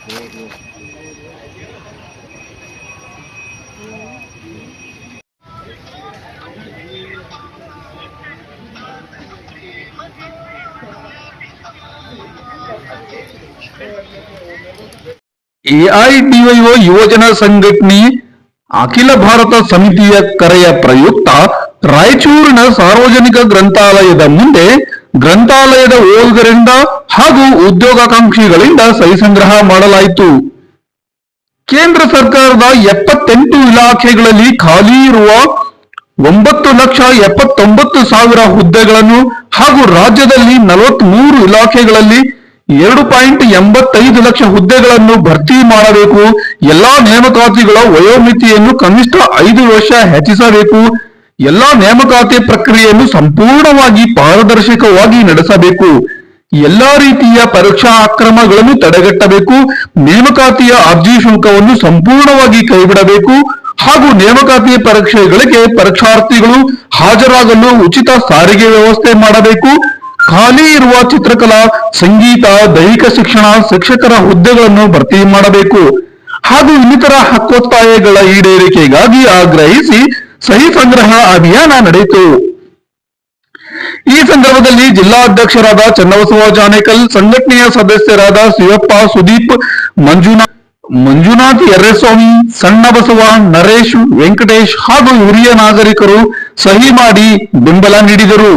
AIDYO ಯುವಜನ ಸಂಘಟನೆ ಅಖಿಲ ಭಾರತ ಸಮಿತಿಯ ಕರೆಯ ಪ್ರಯುಕ್ತ ರಾಯಚೂರಿನ ಸಾರ್ವಜನಿಕ ಗ್ರಂಥಾಲಯದ ಮುಂದೆ ಗ್ರಂಥಾಲಯದ ಓದುಗರಿಂದ ಹಾಗೂ ಉದ್ಯೋಗಾಕಾಂಕ್ಷಿಗಳಿಂದ ಸಹಿ ಸಂಗ್ರಹ ಮಾಡಲಾಯಿತು. ಕೇಂದ್ರ ಸರ್ಕಾರದ 78 ಇಲಾಖೆಗಳಲ್ಲಿ ಖಾಲಿ ಇರುವ 9,79,000 ಹುದ್ದೆಗಳನ್ನು ಹಾಗೂ ರಾಜ್ಯದಲ್ಲಿ 43 ಇಲಾಖೆಗಳಲ್ಲಿ 2.85 ಲಕ್ಷ ಹುದ್ದೆಗಳನ್ನು ಭರ್ತಿ ಮಾಡಬೇಕು. ಎಲ್ಲಾ ನೇಮಕಾತಿಗಳ ವಯೋಮಿತಿಯನ್ನು ಕನಿಷ್ಠ 5 ವರ್ಷ ಹೆಚ್ಚಿಸಬೇಕು. ಎಲ್ಲಾ ನೇಮಕಾತಿ ಪ್ರಕ್ರಿಯೆಯನ್ನು ಸಂಪೂರ್ಣವಾಗಿ ಪಾರದರ್ಶಕವಾಗಿ ನಡೆಸಬೇಕು. ಎಲ್ಲಾ ರೀತಿಯ ಪರೀಕ್ಷಾ ಅಕ್ರಮಗಳನ್ನು ತಡೆಗಟ್ಟಬೇಕು. ನೇಮಕಾತಿಯ ಅರ್ಜಿ ಶುಲ್ಕವನ್ನು ಸಂಪೂರ್ಣವಾಗಿ ಕೈಬಿಡಬೇಕು ಹಾಗೂ ನೇಮಕಾತಿ ಪರೀಕ್ಷೆಗಳಿಗೆ ಪರೀಕ್ಷಾರ್ಥಿಗಳು ಹಾಜರಾಗಲು ಉಚಿತ ಸಾರಿಗೆ ವ್ಯವಸ್ಥೆ ಮಾಡಬೇಕು. ಖಾಲಿ ಇರುವ ಚಿತ್ರಕಲಾ, ಸಂಗೀತ, ದೈಹಿಕ ಶಿಕ್ಷಣ ಶಿಕ್ಷಕರ ಹುದ್ದೆಗಳನ್ನು ಭರ್ತಿ ಮಾಡಬೇಕು ಹಾಗೂ ಇನ್ನಿತರ ಹಕ್ಕೊತ್ತಾಯಗಳ ಈಡೇರಿಕೆಗಾಗಿ ಆಗ್ರಹಿಸಿ ಸಹಿ ಸಂಗ್ರಹ ಅಭಿಯಾನ ನಡೆಯಿತು. ಈ ಸಂದರ್ಭದಲ್ಲಿ ಜಿಲ್ಲಾಧ್ಯಕ್ಷರಾದ ಚನ್ನಬಸವ ಜಾನೇಕಲ್, ಸಂಘಟನೆಯ ಸದಸ್ಯರಾದ ಶಿವಪ್ಪ, ಸುದೀಪ್, ಮಂಜುನಾಥ್ ಯರ್ರೆಸ್ವಾಮಿ, ಸಣ್ಣಬಸವ, ನರೇಶ್, ವೆಂಕಟೇಶ್ ಹಾಗೂ ಹಿರಿಯ ನಾಗರಿಕರು ಸಹಿ ಮಾಡಿ ಬೆಂಬಲ ನೀಡಿದರು.